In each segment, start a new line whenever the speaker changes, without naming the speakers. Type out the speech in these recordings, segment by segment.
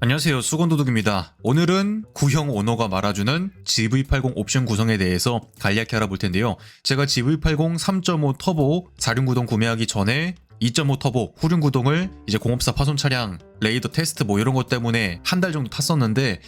안녕하세요, 수건도둑입니다. 오늘은 구형 오너가 말아주는 GV80 옵션 구성에 대해서 간략히 알아볼 텐데요. 제가 GV80 3.5 터보 4륜구동 구매하기 전에 2.5 터보 후륜구동을 이제 공업사 파손 차량 레이더 테스트 뭐 이런 것 때문에 한 달 정도 탔었는데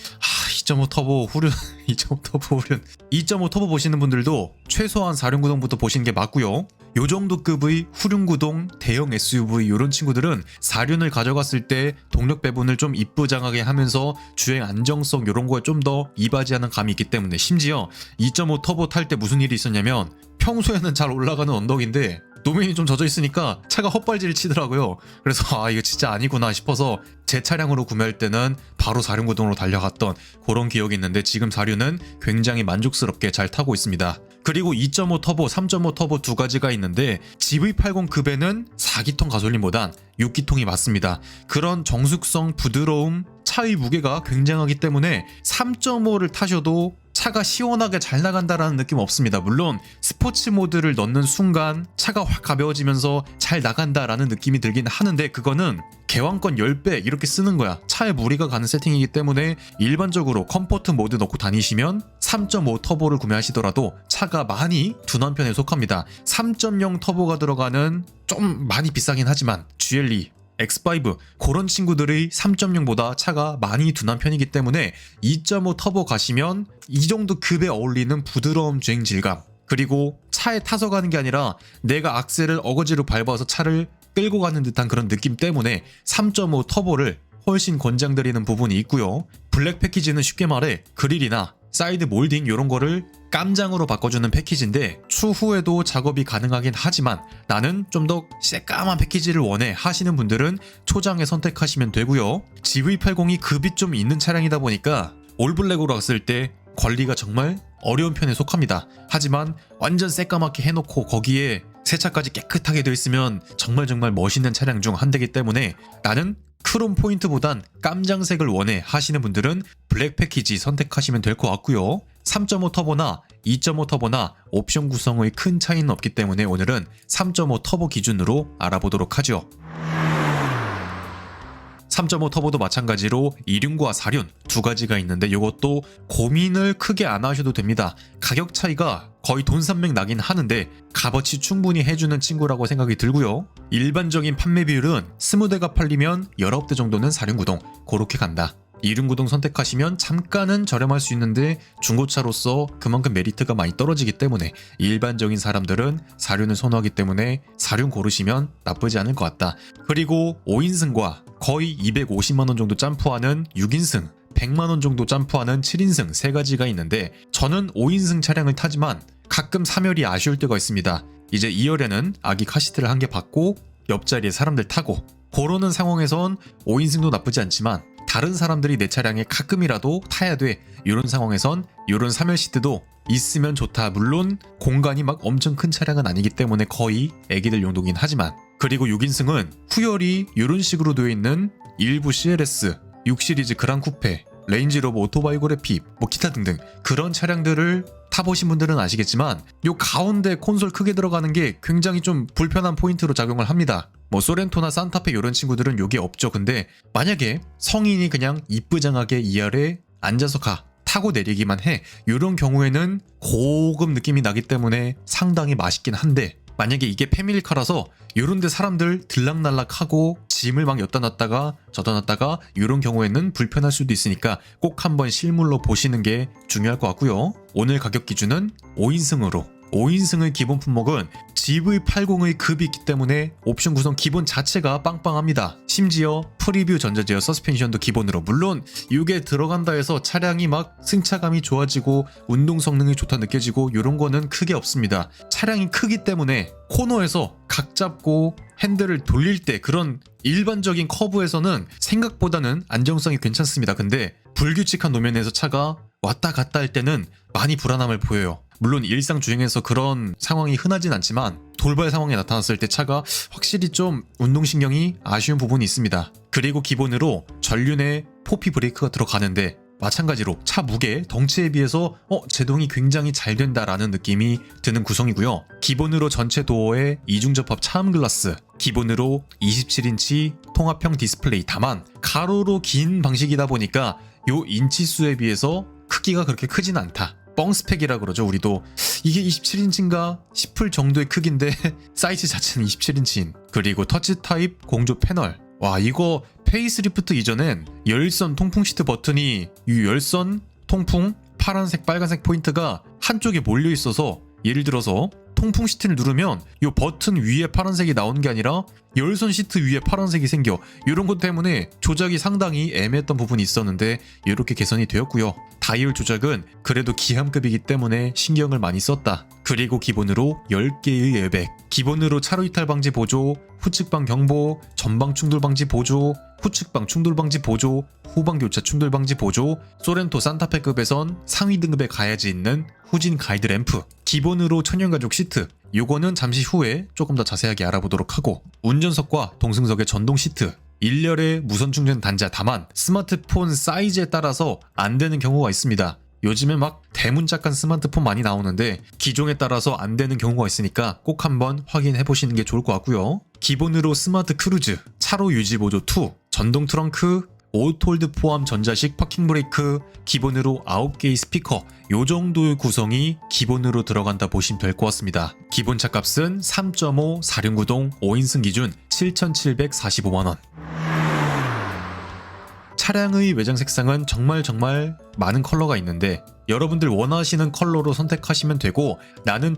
2.5 터보 후륜 2.5 터보 후륜 2.5 터보 보시는 분들도 최소한 4륜구동부터 보시는 게 맞고요. 요 정도 급의 후륜구동 대형 SUV 이런 친구들은 4륜을 가져갔을 때 동력 배분을 좀 이쁘장하게 하면서 주행 안정성 이런 거에 좀 더 이바지하는 감이 있기 때문에, 심지어 2.5 터보 탈 때 무슨 일이 있었냐면 평소에는 잘 올라가는 언덕인데 노면이 좀 젖어 있으니까 차가 헛발질을 치더라고요. 그래서 이거 진짜 아니구나 싶어서 제 차량으로 구매할 때는 바로 4륜구동으로 달려갔던 그런 기억이 있는데, 지금 4륜은 굉장히 만족스럽게 잘 타고 있습니다. 그리고 2.5 터보, 3.5 터보 두 가지가 있는데 GV80급에는 4기통 가솔린보단 6기통이 맞습니다. 그런 정숙성, 부드러움, 차의 무게가 굉장하기 때문에 3.5를 타셔도 차가 시원하게 잘 나간다라는 느낌 없습니다. 물론 스포츠 모드를 넣는 순간 차가 확 가벼워지면서 잘 나간다라는 느낌이 들긴 하는데, 그거는 개왕권 10배 이렇게 쓰는 거야. 차에 무리가 가는 세팅이기 때문에 일반적으로 컴포트 모드 넣고 다니시면 3.5 터보를 구매하시더라도 차가 많이 둔한 편에 속합니다. 3.0 터보가 들어가는 좀 많이 비싸긴 하지만 GLE X5 그런 친구들의 3.0보다 차가 많이 둔한 편이기 때문에 2.5 터보 가시면 이 정도 급에 어울리는 부드러운 주행 질감, 그리고 차에 타서 가는 게 아니라 내가 악셀을 어거지로 밟아서 차를 끌고 가는 듯한 그런 느낌 때문에 3.5 터보를 훨씬 권장드리는 부분이 있고요. 블랙 패키지는 쉽게 말해 그릴이나 사이드 몰딩 이런 거를 깜장으로 바꿔주는 패키지인데 추후에도 작업이 가능하긴 하지만 나는 좀 더 새까만 패키지를 원해 하시는 분들은 초장에 선택하시면 되고요. GV80이 급이 좀 있는 차량이다 보니까 올블랙으로 갔을 때 관리가 정말 어려운 편에 속합니다. 하지만 완전 새까맣게 해놓고 거기에 세차까지 깨끗하게 되어 있으면 정말 멋있는 차량 중 한 대이기 때문에 나는 크롬 포인트보단 깜장색을 원해 하시는 분들은 블랙 패키지 선택하시면 될 것 같고요. 3.5 터보나 2.5 터보나 옵션 구성의 큰 차이는 없기 때문에 오늘은 3.5 터보 기준으로 알아보도록 하죠. 3.5 터보도 마찬가지로 2륜과 4륜 두 가지가 있는데 이것도 고민을 크게 안 하셔도 됩니다. 가격 차이가 거의 돈 300 나긴 하는데 값어치 충분히 해주는 친구라고 생각이 들고요. 일반적인 판매 비율은 20대가 팔리면 19대 정도는 4륜구동 그렇게 간다. 2륜구동 선택하시면 잠깐은 저렴할 수 있는데 중고차로서 그만큼 메리트가 많이 떨어지기 때문에 일반적인 사람들은 4륜을 선호하기 때문에 4륜 고르시면 나쁘지 않을 것 같다. 그리고 5인승과 거의 250만원 정도 점프하는 6인승, 100만원 정도 점프하는 7인승 세 가지가 있는데, 저는 5인승 차량을 타지만 가끔 사멸이 아쉬울 때가 있습니다. 이제 2열에는 아기 카시트를 한 개 받고 옆자리에 사람들 타고 그러는 상황에선 5인승도 나쁘지 않지만 다른 사람들이 내 차량에 가끔이라도 타야 돼 이런 상황에선 이런 3열 시트도 있으면 좋다. 물론 공간이 막 엄청 큰 차량은 아니기 때문에 거의 애기들 용도긴 하지만, 그리고 6인승은 후열이 이런 식으로 되어 있는 일부 CLS, 6 시리즈 그랑 쿠페, 레인지로버 오토바이오그래피 뭐 기타 등등 그런 차량들을 타보신 분들은 아시겠지만 요 가운데 콘솔 크게 들어가는 게 굉장히 좀 불편한 포인트로 작용을 합니다. 뭐 소렌토나 산타페 이런 친구들은 요게 없죠. 근데 만약에 성인이 그냥 이쁘장하게 이 아래 앉아서 타고 내리기만 해, 이런 경우에는 고급 느낌이 나기 때문에 상당히 맛있긴 한데, 만약에 이게 패밀리카라서 이런데 사람들 들락날락하고 짐을 막 엿다 놨다가 져다 놨다가 이런 경우에는 불편할 수도 있으니까 꼭 한번 실물로 보시는 게 중요할 것 같고요. 오늘 가격 기준은 5인승으로, 5인승의 기본 품목은 GV80의 급이 있기 때문에 옵션 구성 기본 자체가 빵빵합니다. 심지어 프리뷰 전자제어 서스펜션도 기본으로, 물론 이게 들어간다 해서 차량이 막 승차감이 좋아지고 운동 성능이 좋다 느껴지고 이런 거는 크게 없습니다. 차량이 크기 때문에 코너에서 각 잡고 핸들을 돌릴 때 그런 일반적인 커브에서는 생각보다는 안정성이 괜찮습니다. 근데 불규칙한 노면에서 차가 왔다 갔다 할 때는 많이 불안함을 보여요. 물론 일상 주행에서 그런 상황이 흔하진 않지만 돌발 상황이 나타났을 때 차가 확실히 좀 운동신경이 아쉬운 부분이 있습니다. 그리고 기본으로 전륜에 포피 브레이크가 들어가는데 마찬가지로 차 무게, 덩치에 비해서 제동이 굉장히 잘 된다라는 느낌이 드는 구성이고요. 기본으로 전체 도어에 이중접합 차음 글라스, 기본으로 27인치 통합형 디스플레이. 다만 가로로 긴 방식이다 보니까 요 인치수에 비해서 크기가 그렇게 크진 않다. 뻥 스펙이라 그러죠. 우리도 이게 27인치인가 싶을 정도의 크기인데 사이즈 자체는 27인치인. 그리고 터치 타입 공조 패널. 와, 이거 페이스리프트 이전엔 열선 통풍 시트 버튼이 이 열선 통풍 파란색 빨간색 포인트가 한쪽에 몰려 있어서, 예를 들어서 통풍 시트를 누르면 이 버튼 위에 파란색이 나오는 게 아니라 열선 시트 위에 파란색이 생겨. 이런 것 때문에 조작이 상당히 애매했던 부분이 있었는데 이렇게 개선이 되었고요. 다이얼 조작은 그래도 기함급이기 때문에 신경을 많이 썼다. 그리고 기본으로 10개의 에어백, 기본으로 차로 이탈 방지 보조, 후측방 경보, 전방 충돌 방지 보조, 후측방 충돌 방지 보조, 후방 교차 충돌 방지 보조, 소렌토 산타페급에선 상위 등급에 가야지 있는 후진 가이드 램프, 기본으로 천연가죽 시트, 요거는 잠시 후에 조금 더 자세하게 알아보도록 하고, 운전석과 동승석의 전동 시트, 일렬의 무선 충전 단자. 다만 스마트폰 사이즈에 따라서 안 되는 경우가 있습니다. 요즘에 막 대문짝한 스마트폰 많이 나오는데 기종에 따라서 안 되는 경우가 있으니까 꼭 한번 확인해 보시는 게 좋을 것 같고요. 기본으로 스마트 크루즈, 차로 유지 보조 2, 전동 트렁크, 오토홀드 포함 전자식 파킹 브레이크, 기본으로 9개의 스피커, 요 정도의 구성이 기본으로 들어간다 보시면 될 것 같습니다. 기본 차값은 3.5 4륜구동 5인승 기준 7,745만원. 차량의 외장 색상은 정말 많은 컬러가 있는데 여러분들 원하시는 컬러로 선택하시면 되고, 나는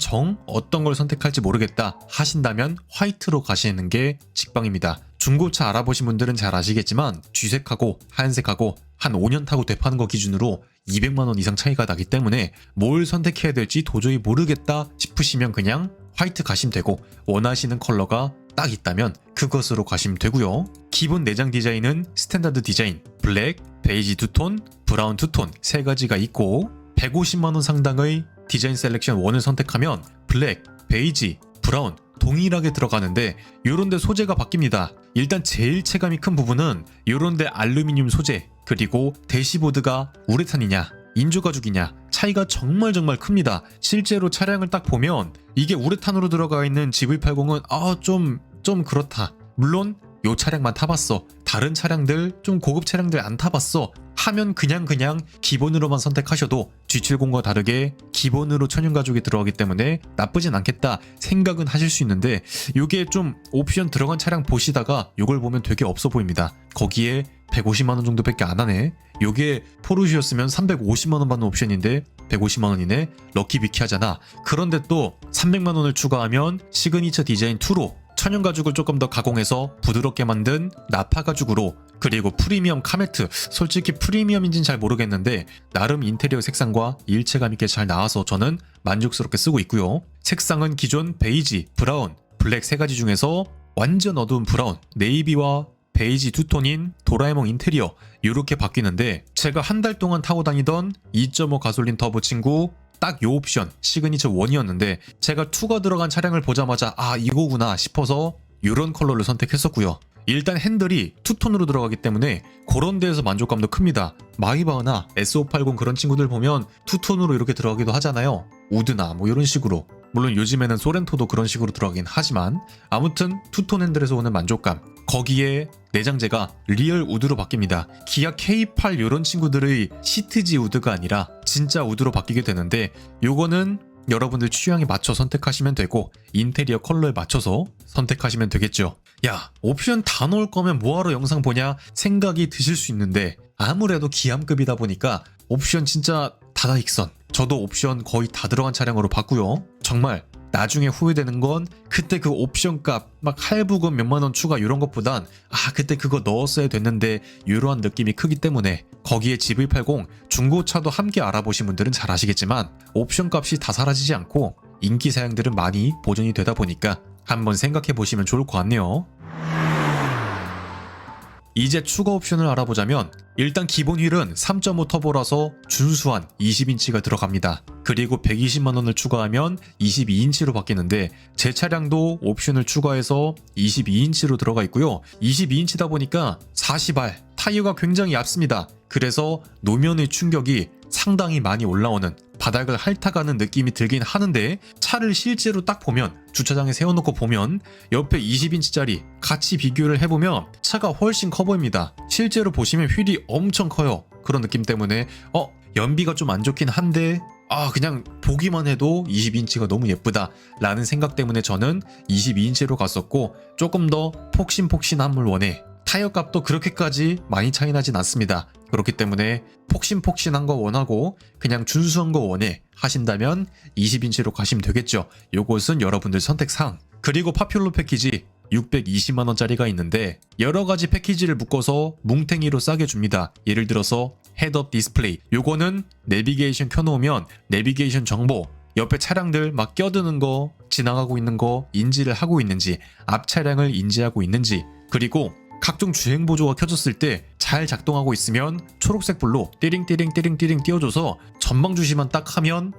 어떤 걸 선택할지 모르겠다 하신다면 화이트로 가시는 게 직방입니다. 중고차 알아보신 분들은 잘 아시겠지만 쥐색하고 하얀색하고 한 5년 타고 되파는 거 기준으로 200만원 이상 차이가 나기 때문에 뭘 선택해야 될지 도저히 모르겠다 싶으시면 그냥 화이트 가시면 되고, 원하시는 컬러가 딱 있다면 그것으로 가시면 되고요. 기본 내장 디자인은 스탠다드 디자인, 블랙, 베이지 2톤, 브라운 2톤 3가지가 있고, 150만원 상당의 디자인 셀렉션 1을 선택하면 블랙, 베이지, 브라운 동일하게 들어가는데 요런데 소재가 바뀝니다. 일단 제일 체감이 큰 부분은 요런데 알루미늄 소재, 그리고 대시보드가 우레탄이냐 인조가죽이냐 차이가 정말 큽니다. 실제로 차량을 딱 보면 이게 우레탄으로 들어가 있는 GV80은 좀 그렇다. 물론 요 차량만 타봤어, 다른 차량들 좀 고급 차량들 안 타봤어 하면 그냥 기본으로만 선택하셔도 G70과 다르게 기본으로 천연가죽이 들어가기 때문에 나쁘진 않겠다 생각은 하실 수 있는데, 요게 좀 옵션 들어간 차량 보시다가 요걸 보면 되게 없어 보입니다. 거기에 150만원 정도밖에 안 하네. 요게 포르쉐였으면 350만원 받는 옵션인데 150만원이네. 럭키비키 하잖아. 그런데 또 300만원을 추가하면 시그니처 디자인 2로 천연가죽을 조금 더 가공해서 부드럽게 만든 나파가죽으로, 그리고 프리미엄 카메트, 솔직히 프리미엄인지는 잘 모르겠는데 나름 인테리어 색상과 일체감 있게 잘 나와서 저는 만족스럽게 쓰고 있고요. 색상은 기존 베이지, 브라운, 블랙 3가지 중에서 완전 어두운 브라운, 네이비와 베이지 2톤인 도라에몽 인테리어 이렇게 바뀌는데, 제가 한 달 동안 타고 다니던 2.5 가솔린 터보 친구 딱 요 옵션 시그니처 1이었는데 제가 2가 들어간 차량을 보자마자 이거구나 싶어서 요런 컬러를 선택했었고요. 일단 핸들이 투톤으로 들어가기 때문에 그런 데에서 만족감도 큽니다. 마이바흐나 S580 그런 친구들 보면 투톤으로 이렇게 들어가기도 하잖아요. 우드나 뭐 이런 식으로. 물론 요즘에는 소렌토도 그런 식으로 들어가긴 하지만 아무튼 투톤 핸들에서 오는 만족감, 거기에 내장재가 리얼 우드로 바뀝니다. 기아 K8 이런 친구들의 시트지 우드가 아니라 진짜 우드로 바뀌게 되는데, 요거는 여러분들 취향에 맞춰 선택하시면 되고 인테리어 컬러에 맞춰서 선택하시면 되겠죠. 야, 옵션 다 넣을 거면 뭐하러 영상 보냐 생각이 드실 수 있는데, 아무래도 기함급이다 보니까 옵션 진짜 다다익선. 저도 옵션 거의 다 들어간 차량으로 봤고요. 정말 나중에 후회되는 건 그때 그 옵션 값 막 할부금 몇만원 추가 이런 것보단 그때 그거 넣었어야 됐는데 이러한 느낌이 크기 때문에, 거기에 GV80 중고차도 함께 알아보신 분들은 잘 아시겠지만 옵션 값이 다 사라지지 않고 인기 사양들은 많이 보존이 되다 보니까 한번 생각해 보시면 좋을 것 같네요. 이제 추가 옵션을 알아보자면, 일단 기본 휠은 3.5 터보라서 준수한 20인치가 들어갑니다. 그리고 120만원을 추가하면 22인치로 바뀌는데, 제 차량도 옵션을 추가해서 22인치로 들어가 있고요. 22인치다 보니까 40알 타이어가 굉장히 얇습니다. 그래서 노면의 충격이 상당히 많이 올라오는, 바닥을 핥아가는 느낌이 들긴 하는데, 차를 실제로 딱 보면, 주차장에 세워놓고 보면 옆에 20인치짜리 같이 비교를 해보면 차가 훨씬 커 보입니다. 실제로 보시면 휠이 엄청 커요. 그런 느낌 때문에 연비가 좀 안 좋긴 한데 그냥 보기만 해도 20인치가 너무 예쁘다 라는 생각 때문에 저는 22인치로 갔었고, 조금 더 폭신폭신함을 원해. 타이어 값도 그렇게까지 많이 차이 나진 않습니다. 그렇기 때문에 폭신폭신한 거 원하고 그냥 준수한 거 원해 하신다면 20인치로 가시면 되겠죠. 요것은 여러분들 선택사항. 그리고 파퓰러 패키지 620만원짜리가 있는데 여러가지 패키지를 묶어서 뭉탱이로 싸게 줍니다. 예를 들어서 헤드업 디스플레이, 요거는 내비게이션 켜놓으면 내비게이션 정보, 옆에 차량들 막 껴드는 거, 지나가고 있는 거 인지를 하고 있는지, 앞 차량을 인지하고 있는지, 그리고 각종 주행 보조가 켜졌을 때 잘 작동하고 있으면 초록색 불로 띠링띠링띠링띠링 띄워줘서 전방 주시만 딱 하면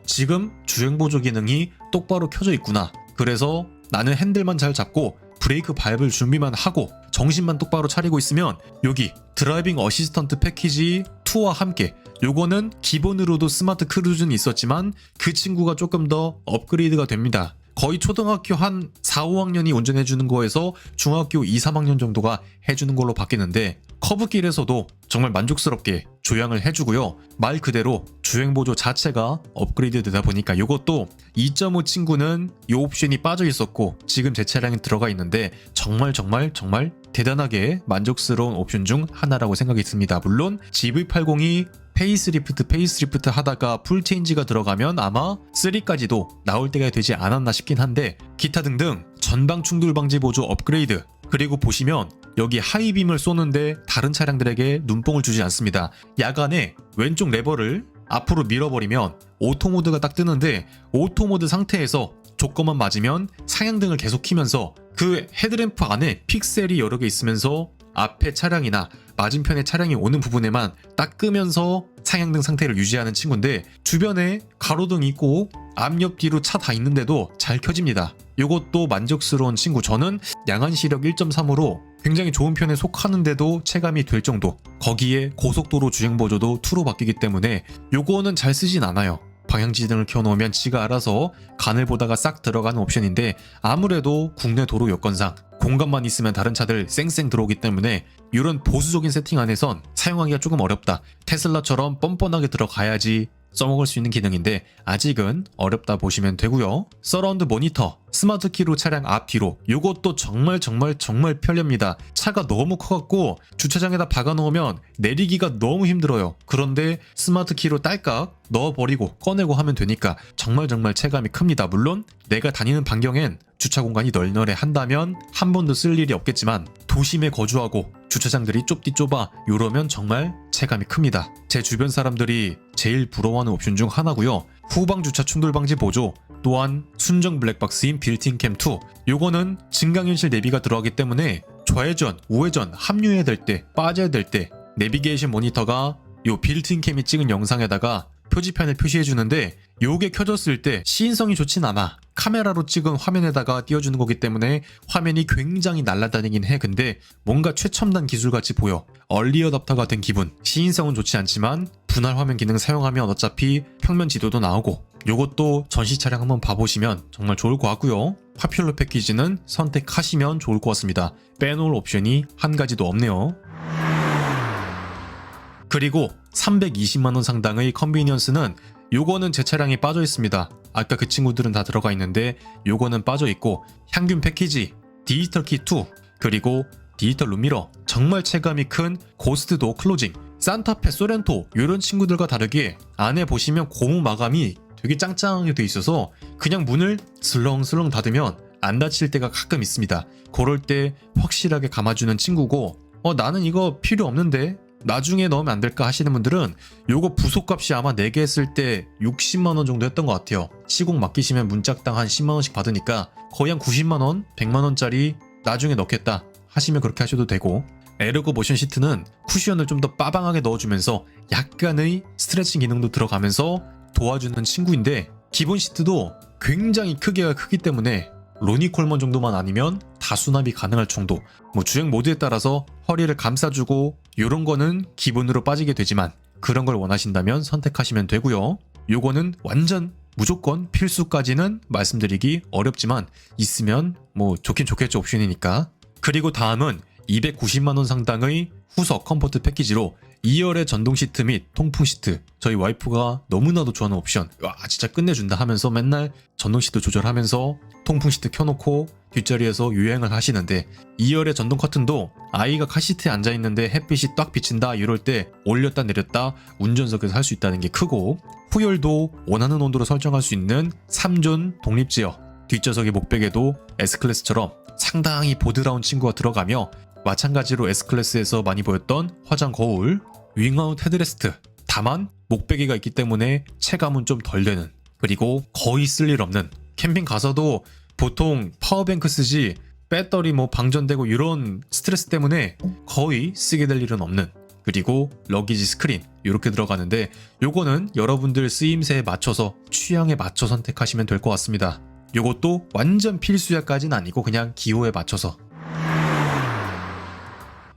지금 주행 보조 기능이 똑바로 켜져 있구나. 그래서 나는 핸들만 잘 잡고 브레이크 밟을 준비만 하고 정신만 똑바로 차리고 있으면 여기 드라이빙 어시스턴트 패키지 2와 함께, 요거는 기본으로도 스마트 크루즈는 있었지만 그 친구가 조금 더 업그레이드가 됩니다. 거의 초등학교 한 4, 5학년이 운전해주는 거에서 중학교 2, 3학년 정도가 해주는 걸로 바뀌는데, 커브길에서도 정말 만족스럽게 조향을 해주고요. 말 그대로 주행보조 자체가 업그레이드 되다 보니까 요것도 2.5 친구는 이 옵션이 빠져 있었고 지금 제 차량에 들어가 있는데 정말 대단하게 만족스러운 옵션 중 하나라고 생각이 듭니다. 물론 GV80이 페이스리프트 하다가 풀체인지가 들어가면 아마 3까지도 나올 때가 되지 않았나 싶긴 한데, 기타 등등 전방 충돌 방지 보조 업그레이드, 그리고 보시면 여기 하이빔을 쏘는데 다른 차량들에게 눈뽕을 주지 않습니다. 야간에 왼쪽 레버를 앞으로 밀어버리면 오토 모드가 딱 뜨는데, 오토 모드 상태에서 조건만 맞으면 상향등을 계속 켜면서 그 헤드램프 안에 픽셀이 여러 개 있으면서 앞에 차량이나 맞은편에 차량이 오는 부분에만 딱 끄면서 상향등 상태를 유지하는 친구인데, 주변에 가로등 있고 앞옆 뒤로 차 다 있는데도 잘 켜집니다. 이것도 만족스러운 친구. 저는 양한 시력 1.3으로 굉장히 좋은 편에 속하는데도 체감이 될 정도, 거기에 고속도로 주행 보조도 2로 바뀌기 때문에 요거는 잘 쓰진 않아요. 방향지등을 켜놓으면 지가 알아서 간을 보다가 싹 들어가는 옵션인데, 아무래도 국내 도로 여건상 공간만 있으면 다른 차들 쌩쌩 들어오기 때문에 이런 보수적인 세팅 안에선 사용하기가 조금 어렵다. 테슬라처럼 뻔뻔하게 들어가야지 써먹을 수 있는 기능인데 아직은 어렵다 보시면 되고요. 서라운드 모니터, 스마트 키로 차량 앞 뒤로, 요것도 정말 편리합니다. 차가 너무 커갖고 주차장에다 박아놓으면 내리기가 너무 힘들어요. 그런데 스마트 키로 딸깍 넣어버리고 꺼내고 하면 되니까 정말 체감이 큽니다. 물론 내가 다니는 반경엔 주차 공간이 널널해 한다면 한 번도 쓸 일이 없겠지만, 도심에 거주하고 주차장들이 좁디 좁아 요러면 정말 체감이 큽니다. 제 주변 사람들이 제일 부러워하는 옵션 중 하나고요. 후방 주차 충돌 방지 보조, 또한 순정 블랙박스인 빌트인 캠 2, 요거는 증강현실 내비가 들어가기 때문에 좌회전, 우회전, 합류해야 될 때, 빠져야 될 때 내비게이션 모니터가 요 빌트인 캠이 찍은 영상에다가 표지판을 표시해주는데, 요게 켜졌을 때 시인성이 좋진 않아. 카메라로 찍은 화면에다가 띄워주는 거기 때문에 화면이 굉장히 날아다니긴 해. 근데 뭔가 최첨단 기술같이 보여. 얼리 어답터가 된 기분. 시인성은 좋지 않지만 분할 화면 기능 사용하면 어차피 평면 지도도 나오고, 요것도 전시 차량 한번 봐보시면 정말 좋을 것 같고요. 파퓰러 패키지는 선택하시면 좋을 것 같습니다. 빼놓을 옵션이 한 가지도 없네요. 그리고 320만원 상당의 컨비니언스는, 요거는 제 차량에 빠져 있습니다. 아까 그 친구들은 다 들어가 있는데 요거는 빠져 있고, 향균 패키지, 디지털 키 2, 그리고 디지털 룸미러, 정말 체감이 큰 고스트 도어 클로징, 산타페 소렌토, 요런 친구들과 다르게 안에 보시면 고무 마감이 되게 짱짱하게 돼 있어서 그냥 문을 슬렁슬렁 닫으면 안 닫힐 때가 가끔 있습니다. 그럴 때 확실하게 감아주는 친구고, 나는 이거 필요 없는데 나중에 넣으면 안 될까 하시는 분들은 요거 부속값이 아마 4개 했을 때 60만원 정도 했던 것 같아요. 시공 맡기시면 문짝당 한 10만원씩 받으니까 거의 한 90만원, 100만원짜리 나중에 넣겠다 하시면 그렇게 하셔도 되고, 에르고 모션 시트는 쿠션을 좀 더 빠방하게 넣어주면서 약간의 스트레칭 기능도 들어가면서 도와주는 친구인데, 기본 시트도 굉장히 크기가 크기 때문에 로니 콜먼 정도만 아니면 다 가수납이 가능할 정도, 뭐 주행 모드에 따라서 허리를 감싸주고 요런 거는 기본으로 빠지게 되지만 그런 걸 원하신다면 선택하시면 되고요. 요거는 완전 무조건 필수까지는 말씀드리기 어렵지만 있으면 뭐 좋긴 좋겠죠, 옵션이니까. 그리고 다음은 290만원 상당의 후석 컴포트 패키지로 2열의 전동 시트 및 통풍 시트, 저희 와이프가 너무나도 좋아하는 옵션, 와 진짜 끝내준다 하면서 맨날 전동 시트 조절하면서 통풍 시트 켜놓고 뒷자리에서 유행을 하시는데, 2열의 전동 커튼도 아이가 카시트에 앉아있는데 햇빛이 딱 비친다 이럴 때 올렸다 내렸다 운전석에서 할 수 있다는 게 크고, 후열도 원하는 온도로 설정할 수 있는 3존 독립제어, 뒷좌석의 목베개도 S클래스처럼 상당히 보드라운 친구가 들어가며, 마찬가지로 S클래스에서 많이 보였던 화장 거울, 윙아웃 헤드레스트, 다만 목베개가 있기 때문에 체감은 좀 덜 되는, 그리고 거의 쓸 일 없는, 캠핑 가서도 보통 파워뱅크 쓰지 배터리 뭐 방전되고 이런 스트레스 때문에 거의 쓰게 될 일은 없는, 그리고 러기지 스크린 이렇게 들어가는데 요거는 여러분들 쓰임새에 맞춰서 취향에 맞춰 선택하시면 될 것 같습니다. 요것도 완전 필수야까지는 아니고 그냥 기호에 맞춰서.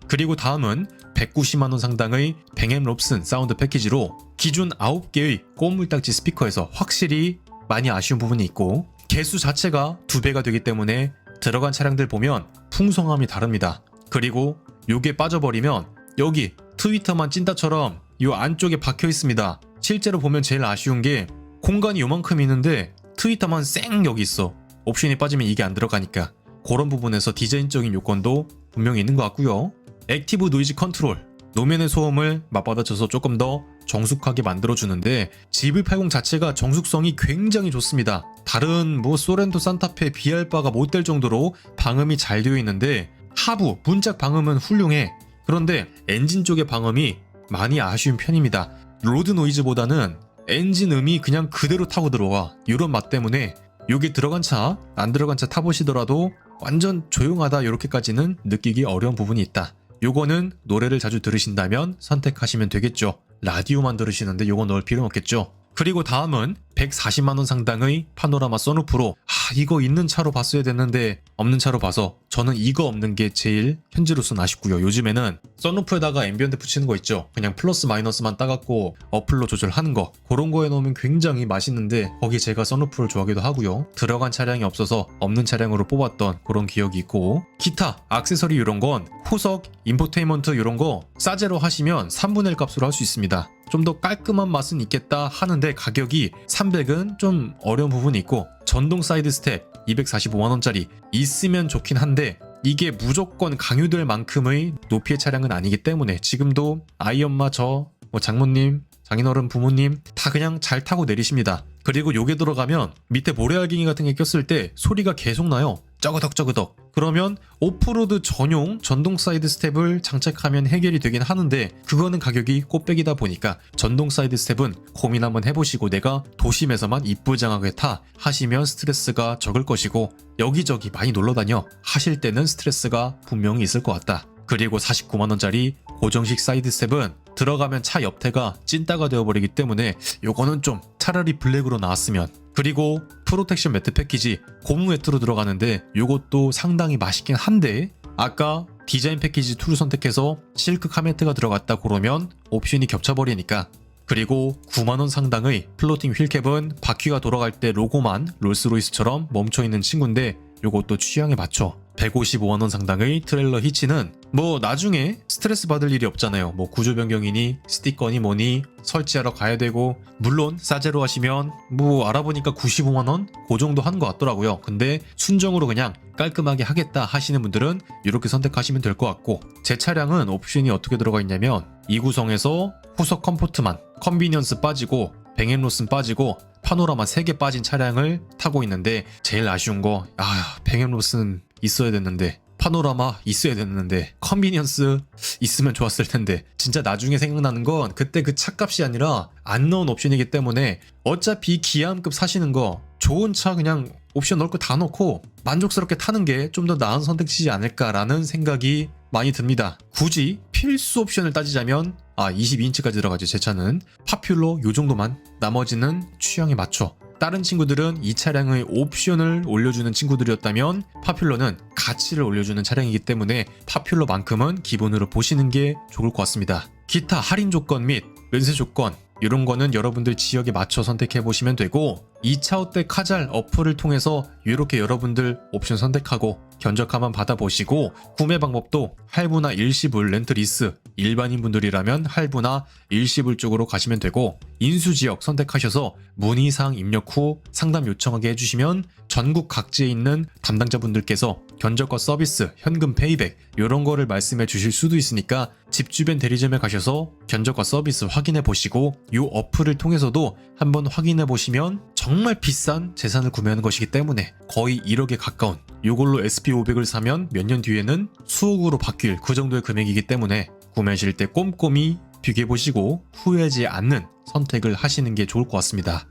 그리고 다음은 190만원 상당의 뱅 앤 롭슨 사운드 패키지로 기존 9개의 꼬물딱지 스피커에서 확실히 많이 아쉬운 부분이 있고, 개수 자체가 2배가 되기 때문에 들어간 차량들 보면 풍성함이 다릅니다. 그리고 요게 빠져버리면 여기 트위터만 찐따처럼 요 안쪽에 박혀 있습니다. 실제로 보면 제일 아쉬운 게 공간이 요만큼 있는데 트위터만 쌩 여기 있어. 옵션이 빠지면 이게 안 들어가니까 그런 부분에서 디자인적인 요건도 분명히 있는 것 같고요. 액티브 노이즈 컨트롤, 노면의 소음을 맞받아쳐서 조금 더 정숙하게 만들어주는데, GV80 자체가 정숙성이 굉장히 좋습니다. 다른 뭐 소렌토 산타페에 비할 바가 못 될 정도로 방음이 잘 되어 있는데, 하부 문짝 방음은 훌륭해. 그런데 엔진 쪽의 방음이 많이 아쉬운 편입니다. 로드 노이즈보다는 엔진 음이 그냥 그대로 타고 들어와. 이런 맛 때문에 요게 들어간 차, 안 들어간 차 타보시더라도 완전 조용하다 이렇게까지는 느끼기 어려운 부분이 있다. 요거는 노래를 자주 들으신다면 선택하시면 되겠죠. 라디오만 들으시는데 요거 넣을 필요는 없겠죠. 그리고 다음은 140만원 상당의 파노라마 선루프로, 이거 있는 차로 봤어야 됐는데 없는 차로 봐서 저는 이거 없는 게 제일 현재로서는 아쉽고요. 요즘에는 선루프에다가 앰비언트 붙이는 거 있죠. 그냥 플러스 마이너스만 따갖고 어플로 조절하는 거, 그런 거에 넣으면 굉장히 맛있는데 거기 제가 선루프를 좋아하기도 하고요. 들어간 차량이 없어서 없는 차량으로 뽑았던 그런 기억이 있고, 기타 액세서리 이런 건 후석, 인포테인먼트 이런 거 싸제로 하시면 3분의 1 값으로 할 수 있습니다. 좀 더 깔끔한 맛은 있겠다 하는데 가격이 300은 좀 어려운 부분이 있고, 전동 사이드 스텝 245만원짜리 있으면 좋긴 한데 이게 무조건 강요될 만큼의 높이의 차량은 아니기 때문에 지금도 아이 엄마, 저, 뭐 장모님, 장인어른, 부모님 다 그냥 잘 타고 내리십니다. 그리고 요게 들어가면 밑에 모래알갱이 같은 게 꼈을 때 소리가 계속 나요. 쩌그덕쩌그덕. 그러면 오프로드 전용 전동 사이드 스텝을 장착하면 해결이 되긴 하는데 그거는 가격이 꽃배기다 보니까 전동 사이드 스텝은 고민 한번 해보시고 내가 도심에서만 이쁘장하게 타 하시면 스트레스가 적을 것이고, 여기저기 많이 놀러다녀 하실 때는 스트레스가 분명히 있을 것 같다. 그리고 49만원짜리 고정식 사이드 스텝은 들어가면 차 옆태가 찐따가 되어버리기 때문에 요거는 좀 차라리 블랙으로 나왔으면. 그리고 프로텍션 매트 패키지 고무 매트로 들어가는데 요것도 상당히 맛있긴 한데, 아까 디자인 패키지 2를 선택해서 실크 카메트가 들어갔다 그러면 옵션이 겹쳐버리니까. 그리고 9만원 상당의 플로팅 휠캡은 바퀴가 돌아갈 때 로고만 롤스로이스처럼 멈춰있는 친구인데 요것도 취향에 맞춰. 155만원 상당의 트레일러 히치는 뭐 나중에 스트레스 받을 일이 없잖아요. 뭐 구조 변경이니 스티커니 뭐니 설치하러 가야 되고, 물론 싸제로 하시면 뭐 알아보니까 95만원? 그 정도 한 것 같더라고요. 근데 순정으로 그냥 깔끔하게 하겠다 하시는 분들은 이렇게 선택하시면 될 것 같고, 제 차량은 옵션이 어떻게 들어가 있냐면 2구성에서 후석 컴포트만, 컨비니언스 빠지고 뱅 앤 롭슨 빠지고 파노라마 3개 빠진 차량을 타고 있는데, 제일 아쉬운 거 뱅 앤 롭슨 있어야 됐는데, 파노라마 있어야 됐는데, 컨비니언스 있으면 좋았을 텐데, 진짜 나중에 생각나는 건 그때 그 차값이 아니라 안 넣은 옵션이기 때문에 어차피 기아함급 사시는 거 좋은 차 그냥 옵션 넣을 거 다 넣고 만족스럽게 타는 게 좀 더 나은 선택지지 않을까라는 생각이 많이 듭니다. 굳이 필수 옵션을 따지자면 22인치까지 들어가죠. 제 차는 파퓰러 요 정도만, 나머지는 취향에 맞춰 다른 친구들은 이 차량의 옵션을 올려주는 친구들이었다면 파퓰러는 가치를 올려주는 차량이기 때문에 파퓰러만큼은 기본으로 보시는 게 좋을 것 같습니다. 기타 할인 조건 및 면세 조건 이런 거는 여러분들 지역에 맞춰 선택해 보시면 되고 2차원대 카잘 어플을 통해서 이렇게 여러분들 옵션 선택하고 견적 한번 받아보시고 구매 방법도 할부나 일시불 렌트 리스 일반인 분들이라면 할부나 일시불 쪽으로 가시면 되고 인수지역 선택하셔서 문의사항 입력 후 상담 요청하게 해주시면 전국 각지에 있는 담당자분들께서 견적과 서비스, 현금 페이백 이런 거를 말씀해 주실 수도 있으니까 집 주변 대리점에 가셔서 견적과 서비스 확인해 보시고 이 어플을 통해서도 한번 확인해 보시면 정말 비싼 재산을 구매하는 것이기 때문에 거의 1억에 가까운 이걸로 SP500을 사면 몇 년 뒤에는 수억으로 바뀔 그 정도의 금액이기 때문에 구매하실 때 꼼꼼히 비교해 보시고 후회하지 않는 선택을 하시는 게 좋을 것 같습니다.